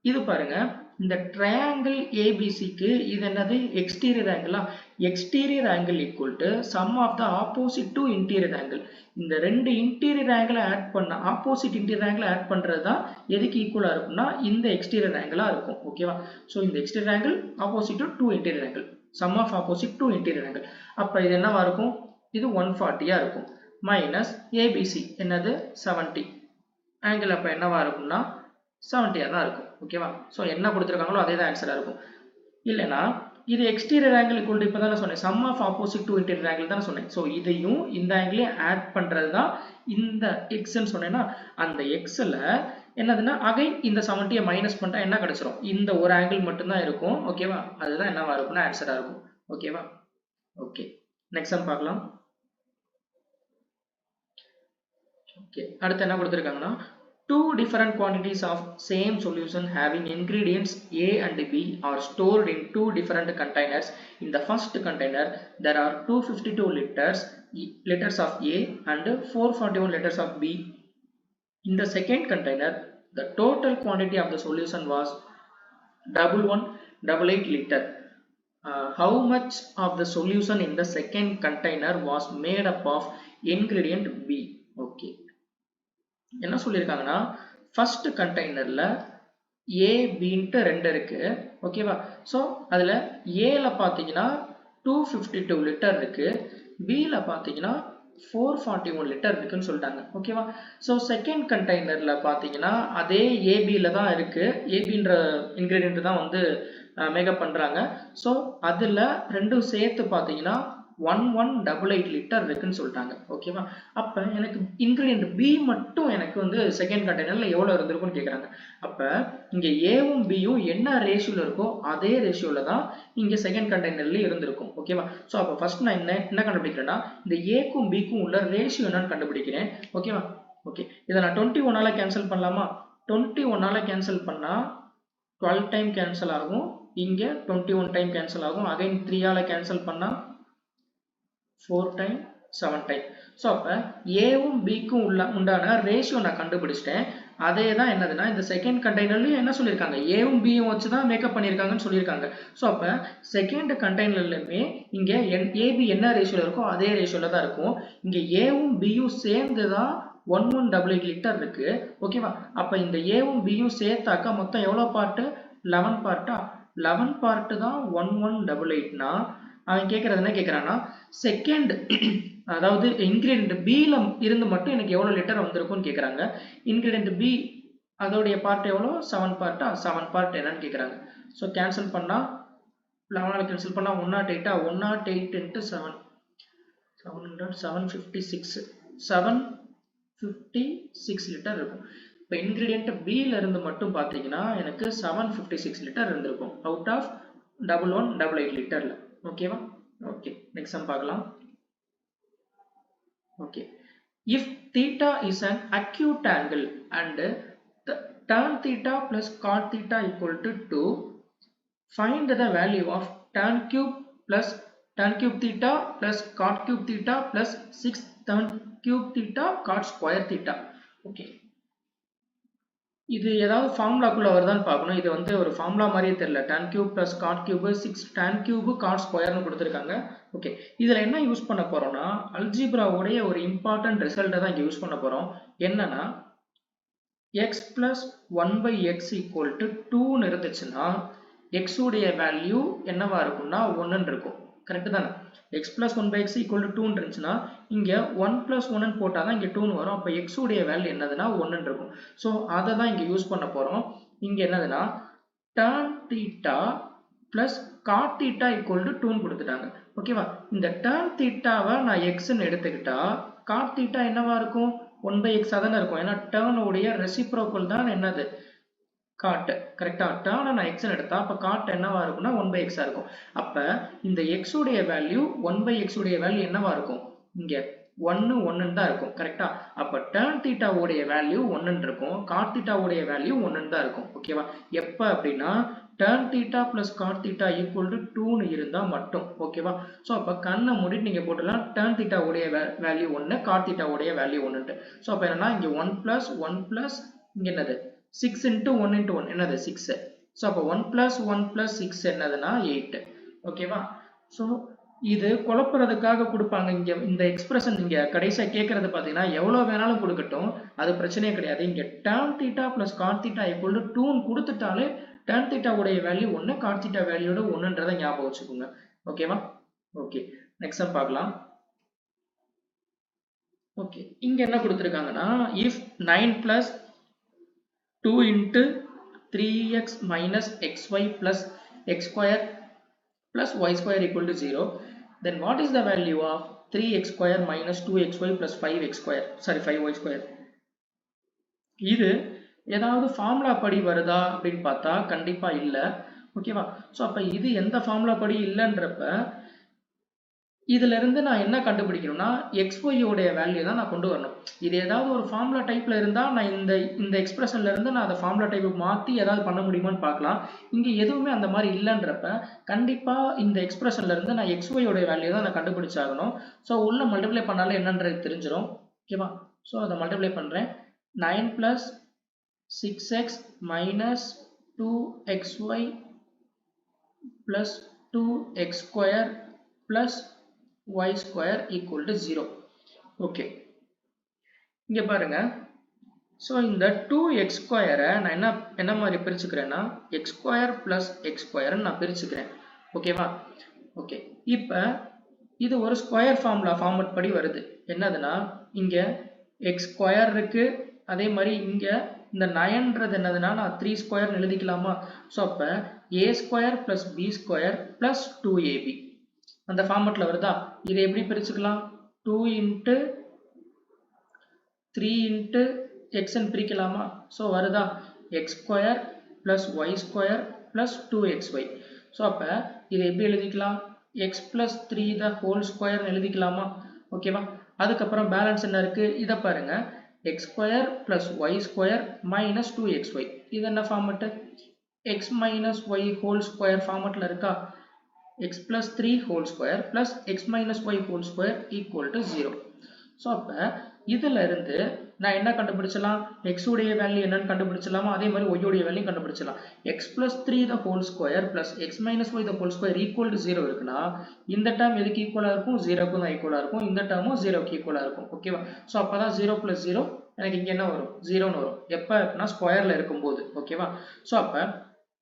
இது பாருங்க, இந்த ட்ரையாங்கிள் ABCக்கு இது என்னது? எக்ஸ்டீரியர் ஆங்கிளா? Exterior angle equal to sum of the opposite to interior angle. இந்த ரெண்டு இன்டீரியர் ஆங்கிளை ஆட் பண்ண ஆப்போசிட் இன்டீரியர் ஆங்கிளை ஆட் பண்றது தான் எதுக்கு ஈக்குவலா இருக்கும்னா இந்த எக்ஸ்டீரியர் ஆங்கிளா இருக்கும். ஓகேவா? சோ இந்த exterior angle opposite to interior angle, sum of opposite to interior angle. அப்ப இது என்னவா இருக்கும்? இது 140 இருக்கும். மைனஸ் ABC என்னது? 70 ஆங்கிள். அப்ப என்னவா இருக்கும்னா 70 தான் இருக்கும். ஓகேவா? சோ என்ன கொடுத்திருக்காங்களோ அதே தான் ஆன்சரா இருக்கும். இல்லனா இது எக்ஸ்டீரியர் ஆங்கிள் ஈக்குவல் டு இப்ப தான் சொன்னேன் sum of opposite to interior angle தான் சொன்னேன். சோ இதையும் இந்த ஆங்கிளையும் ஆட் பண்றது தான் இந்த x ன்னு சொன்னேன்னா அந்த xல என்னதுன்னா அகைன் இந்த 70 மைனஸ் பண்ணிட்டா என்ன கிடைச்சிரும்? இந்த ஒரு ஆங்கிள் மட்டும் தான் இருக்கும். ஓகேவா? அதுதான் என்னவா இருக்கும்னா ஆன்சரா இருக்கும். ஓகேவா? ஓகே, நெக்ஸ்ட் சம் பார்க்கலாம். ஓகே, அடுத்து என்ன கொடுத்திருக்காங்கன்னா, two different quantities of same solution having ingredients A and B are stored in two different containers. In the first container there are 252 liters of A and 441 liters of B. In the second container the total quantity of the solution was 1188 liter. How much of the solution in the second container was made up of ingredient B? Okay, என்ன சொல்லியிருக்காங்கன்னா, first கண்டெய்னர்ல ஏ பின்ட்டு 2 இருக்கு. ஓகேவா? So அதில் ஏல பார்த்தீங்கன்னா 252 litre இருக்கு, பியில் பார்த்தீங்கன்னா 441 லிட்டர் இருக்குன்னு சொல்லிட்டாங்க. ஓகேவா? ஸோ செகண்ட் கண்டெய்னர்ல பார்த்தீங்கன்னா அதே ஏபியில் தான் இருக்கு, ஏபின்ற இன்கிரீடியன்ட் தான் வந்து மேக்கப் பண்ணுறாங்க. ஸோ அதில் ரெண்டும் சேர்த்து பார்த்தீங்கன்னா 1188 லிட்டர் இருக்குன்னு சொல்லிட்டாங்க. ஓகேவா? அப்ப எனக்கு இன்கிரியன்ட் பி மட்டும் எனக்கு வந்து செகண்ட் கண்டெய்னர்ல எவ்வளவு இருந்திருக்கும்னு கேக்குறாங்க. அப்ப இங்க ஏவும் பியும் என்ன ரேஷியோல இருக்கோ அதே ரேஷியோல தான் இங்க செகண்ட் கண்டெய்னர்ல இருந்திருக்கும். ஓகேவா? சோ அப்ப ஃபர்ஸ்ட் நான் என்ன கண்டுபிடிக்கிறேன்னா, இந்த ஏக்கும் பிக்கும் உள்ள ரேஷியோ என்னன்னு கண்டுபிடிக்கிறேன். ஓகேவா? ஓகே, இதை நான் 21 ஆல கேன்சல் பண்ணலாமா? 21 ஆல கேன்சல் பண்ணா 12 டைம் கேன்சல் ஆகும், இங்க 21 டைம் கேன்சல் ஆகும். அகைன் 3 ஆல கேன்சல் பண்ணா 4 டைம் 7 டைம். ஸோ அப்போ ஏவும் பிக்கும் உண்டான ரேஷியோ நான் கண்டுபிடிச்சிட்டேன். அதே தான் என்னதுன்னா, இந்த செகண்ட் கண்டெய்னர்லையும் என்ன சொல்லியிருக்காங்க, ஏவும் பியும் வச்சு தான் மேக்கப் பண்ணியிருக்காங்கன்னு சொல்லியிருக்காங்க. ஸோ அப்போ செகண்ட் கண்டெய்னர்லையுமே இங்கே ஏபி என்ன ரேஷியோவில் இருக்கோ அதே ரேஷியோவில் தான் இருக்கும். இங்கே ஏவும் பியும் சேர்ந்து தான் 1188 லிட்டர் இருக்கு. ஓகேவா? அப்போ இந்த ஏவும் பியும் சேர்த்தாக்கா மொத்தம் எவ்வளோ பார்ட்டு? 11 பார்ட்டா? 11 பார்ட்டு தான் 1188னா அவன் கேட்கறது என்ன கேட்கறான்னா, செகண்ட் அதாவது இன்கிரீடியன்ட் பில இருந்து மட்டும் எனக்கு எவ்வளவு லிட்டர் வந்திருக்கும்னு கேட்கறாங்க. இன்கிரீடியன்ட் பி அதோடைய பார்ட் எவ்வளோ? 7 பார்ட்டா? 7 பார்ட் என்னன்னு கேட்கறாங்க. ஸோ கேன்சல் பண்ணா 11 கேன்சல் பண்ணா 108 108 into 7 700 756 756 லிட்டர் இருக்கும். இப்போ இன்கிரீடியன்ட் பில இருந்து மட்டும் பார்த்தீங்கன்னா எனக்கு 756 லிட்டர் இருந்திருக்கும் அவுட் ஆஃப் 1188 லிட்டர்ல. ஓகேவா? ஓகே, நெக்ஸ்ட் சம் பார்க்கலாம். Okay, if theta is an acute angle and tan theta plus cot theta equal to 2, find the value of tan cube theta plus cot cube theta plus 6 tan cube theta cot square theta. Okay, இது ஏதாவது ஃபார்முலாக்குள்ள வருதான்னு பார்க்கணும். இது வந்து ஒரு formula மாதிரியே தெரியல. tan cube plus cot cube 6 tan cube cot squareனு கொடுத்துருக்காங்க. ஓகே, இதுல என்ன யூஸ் பண்ண போறோம்னா, அல்ஜிப்ராவுடைய ஒரு இம்பார்ட்டன்ட் ரிசல்ட்டை தான் இங்க யூஸ் பண்ண போறோம். என்னன்னா, x plus 1 by x equal to 2ன்னு இருந்துச்சுன்னா x உடைய வேல்யூ என்னவா இருக்கும்னா 1ன்னு இருக்கும். கரெக்ட் தானே? x plus 1 by x equal to 2ன்னு இருந்துச்சுன்னா இங்க 1 plus 1ன்னு போட்டா தான் இங்க 2ன்னு வரும். அப்ப x உடைய வேல்யூ என்னதுன்னா 1ன்னு இருக்கும். ஸோ அதை தான் இங்க யூஸ் பண்ண போறோம். இங்க என்னதுன்னா tan theta plus cot theta equal to 2ன்னு கொடுத்துட்டாங்க. ஓகேவா? இந்த tan thetaவை நான் xன்னு எடுத்துக்கிட்டா cot theta என்னவா இருக்கும்? 1 by x தானே இருக்கும். ஏன்னா டேர்ன் உடைய ரெசிப்ரோக்கல் தான் என்னது? காட். கரெக்டா? டேர்னை நான் x எடுத்தா அப்ப காட் என்னவா இருக்கும்னா 1 by x இருக்கும். அப்ப இந்த x உடைய வேல்யூ 1 by x உடைய வேல்யூ என்னவா இருக்கும்? இங்க 1 தான் இருக்கும். கரெக்டா? அப்ப tan theta உடைய வேல்யூ 1 இருக்கும், cot theta உடைய வேல்யூ 1 தான் இருக்கும். ஓகேவா? எப்ப அப்படின்னா tan theta plus cot theta equal to 2ன்னு இருந்தா மட்டும். ஓகேவா? சோ அப்ப கண்ணை மூடிட்டு நீங்க போட்டுடலாம் tan theta உடைய வேல்யூ 1, cot theta உடைய வேல்யூ 1. சோ அப்ப என்னன்னா இங்க 1 plus இங்க என்னது 6 into 1 into 1 என்னது 6. ஸோ அப்போ 1 plus 1 plus 6 என்னதுன்னா 8. ஓகேவா? ஸோ இது குழப்பறதுக்காக கொடுப்பாங்க. இங்க இந்த எக்ஸ்பிரஷன் இங்க கடைசியா கேட்கறது பார்த்தீங்கன்னா எவ்வளோ வேணாலும் கொடுக்கட்டும், அது பிரச்சனையே கிடையாது. இங்க tan theta plus cot theta equal to 2ன்னு கொடுத்துட்டாலே tan theta உடைய வேல்யூ 1, cot theta வேல்யூட 1ன்றதை ஞாபகம் வச்சுக்கோங்க. ஓகேவா? ஓகே, நெக்ஸ்ட் சம் பார்க்கலாம். ஓகே, இங்க என்ன கொடுத்துருக்காங்கன்னா, if 9 plus 2 into 3x minus xy plus x square plus y square equal to 0, then what is the value of 3x square minus 2xy plus 5x square, sorry 5y square? இது ஏதாவது formula படி வருதா அப்படின்னு பார்த்தா கண்டிப்பா இல்ல. ஓகேவா? So அப்ப இது எந்த ஃபார்முலா படி இல்லைன்றப்ப இதுல இருந்து நான் என்ன கண்டுபிடிக்கணும்னா xy உடைய வேல்யூ தான் நான் கொண்டு வரணும். இது ஏதாவது ஒரு ஃபார்முலா டைப்ல இருந்தா நான் இந்த எக்ஸ்பிரஷன்ல இருந்து நான் அதை ஃபார்முலா டைப் மாத்தி ஏதாவது பண்ண முடியுமான்னு பார்க்கலாம். இங்க எதுவுமே அந்த மாதிரி இல்லைன்றப்ப கண்டிப்பா இந்த எக்ஸ்பிரஷன்ல இருந்து நான் xy உடைய வேல்யூ தான் நான் கண்டுபிடிச்சாகணும். ஸோ உள்ள மல்டிப்ளை பண்ணாலும் என்னன்றது தெரிஞ்சிடும். ஓகேவா? ஸோ அதை மல்டிப்ளை பண்றேன். 9 plus 6x minus 2xy plus 2x square plus y square equal to 0. Okay, இங்க பாருங்க. ஸோ இந்த 2x ஸ்கொயரை நான் என்ன மாதிரி பிரிச்சுக்கிறேன்னா x ஸ்கொயர் பிளஸ் எக்ஸ் ஸ்கொயர்னு நான் பிரிச்சுக்கிறேன். ஓகேவா? ஓகே, இப்போ இது ஒரு ஸ்கொயர் ஃபார்மட் படி வருது. என்னதுன்னா இங்க எக்ஸ் ஸ்கொயர் இருக்கு, அதே மாதிரி இங்க இந்த 9ன்றது என்னதுன்னா நான் 3 ஸ்கொயர் எழுதிக்கலாமா? ஸோ அப்போ a square plus b square plus 2ab அந்த ஃபார்மட்ல வருதா? இதை எப்படி பிரிச்சுக்கலாம்? 2 இன்ட்டு 3 இன்ட்டு எக்ஸ்ன்னு பிரிக்கலாமா? ஸோ வருதா x square plus y square plus 2xy. So அப்போ இதை எப்படி எழுதிக்கலாம்? எக்ஸ் பிளஸ் 3 த ஹோல் ஸ்கொயர்னு எழுதிக்கலாமா? ஓகேவா? அதுக்கப்புறம் பேலன்ஸ் என்ன இருக்கு? இதை பாருங்க, x square plus y square minus 2xy. இது என்ன format? X minus y whole square ஃபார்மட்ல இருக்கா? x plus 3 whole square plus x minus y whole square equal to 0. So அப்போ இதில் இருந்து நான் என்ன கண்டுபிடிச்சலாம்? x உடைய வேல்யூ என்னன்னு கண்டுபிடிச்சலாமா? அதே மாதிரி y உடைய value கண்டுபிடிச்சலாம். x plus 3 the whole square plus x minus y the whole square equal to 0 இருக்குன்னா இந்த டேர்ம் எதுக்கு ஈக்குவலாக இருக்கும்? 0க்கு தான் ஈக்குவலாக இருக்கும். இந்த டேர்மும் 0க்கு ஈக்குவலாக இருக்கும். ஓகேவா? ஸோ அப்போ தான் 0 plus 0 எனக்கு இங்கே என்ன வரும்? 0ன்னு வரும். எப்போ இருக்குன்னா ஸ்கொயரில் இருக்கும்போது. ஓகேவா? ஸோ அப்போ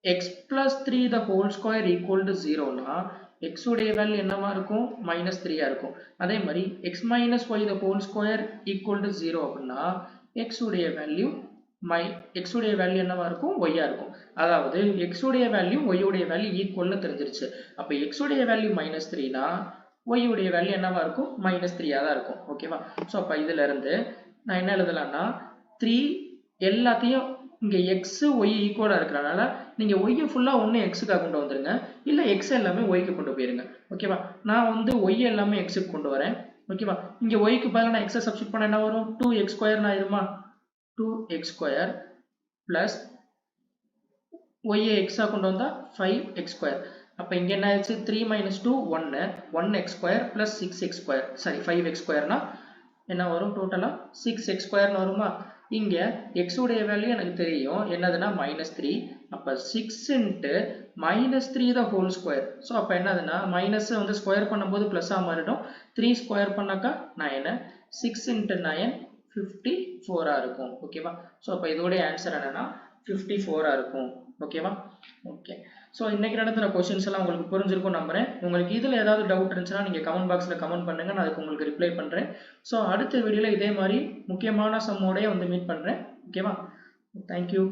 x plus 3 the whole square equal to 0 னா x உடைய வேல்யூ என்னவா இருக்கும்? minus 3 இருக்கும். அதே மாதிரி x minus y the whole square equal to 0 அப்படின்னா x உடைய வேல்யூ என்னவா இருக்கும்? y இருக்கும். அதாவது x உடைய வேல்யூ y உடைய வேல்யூ ஈக்குவல்னு தெரிஞ்சிருச்சு. அப்ப x உடைய வேல்யூ minus 3 னா y உடைய வேல்யூ என்னவா இருக்கும்? minus 3 தான் இருக்கும். ஓகேவா? ஸோ அப்ப இதுல இருந்து நான் என்ன எழுதலாம்னா 3 எல்லாத்தையும் இங்க x y ஈக்குவலா இருக்கிறனால நீங்க y ஃபுல்லா ஒண்ணு x-க்காக கொண்டு வந்துருங்க, இல்ல x எல்லாமே y-க்கு கொண்டு போயிருங்க. ஓகேவா? நான் வந்து y எல்லாமே x-க்கு கொண்டு வரேன். ஓகேவா? இங்க y-க்கு பதிலா நான் x-ஐ சப்ஸ்டிட் பண்ண என்ன வரும்? 2x ஸ்கொயர் ஆயிருமா? 2x ஸ்கொயர் பிளஸ் y-ஐ x-ஆ கொண்டு வந்தா 5x ஸ்கொயர். அப்ப இங்க என்ன ஆயிடுச்சு? 3 minus 2 1 1x square plus 6x square. Sorry 5x ஸ்கொயர்னா என்ன வரும்? டோட்டலா 6x ஸ்கொயர்னு வருமா? இங்க x உடைய வேல்யூ எனக்கு தெரியும், என்னதுன்னா -3. அப்ப 6 into -3 the whole square. So அப்ப என்னதுன்னா மைனஸ் வந்து ஸ்கொயர் பண்ணும்போது பிளஸ்ஸா மாறிடும். 3 ஸ்கொயர் பண்ணாக்கா 9. 6 into 9 54 இருக்கும். ஓகேவா? ஸோ அப்ப இதோடைய ஆன்சர் என்னன்னா 54 இருக்கும். ஓகேவா? ஓகே. ஸோ இன்னைக்கு நடத்துகிற கொஸ்டின்ஸ் எல்லாம் உங்களுக்கு புரிஞ்சிருக்கும் நம்புறேன். உங்களுக்கு இதில் ஏதாவது டவுட் இருந்துச்சுன்னா நீங்கள் கமெண்ட் பாக்ஸில் கமெண்ட் பண்ணுங்க, நான் அதுக்கு உங்களுக்கு ரிப்ளை பண்ணுறேன். ஸோ அடுத்த வீடியோவில் இதே மாதிரி முக்கியமான சம்மோடய வந்து மீட் பண்ணுறேன். ஓகேவா? தேங்க்யூ.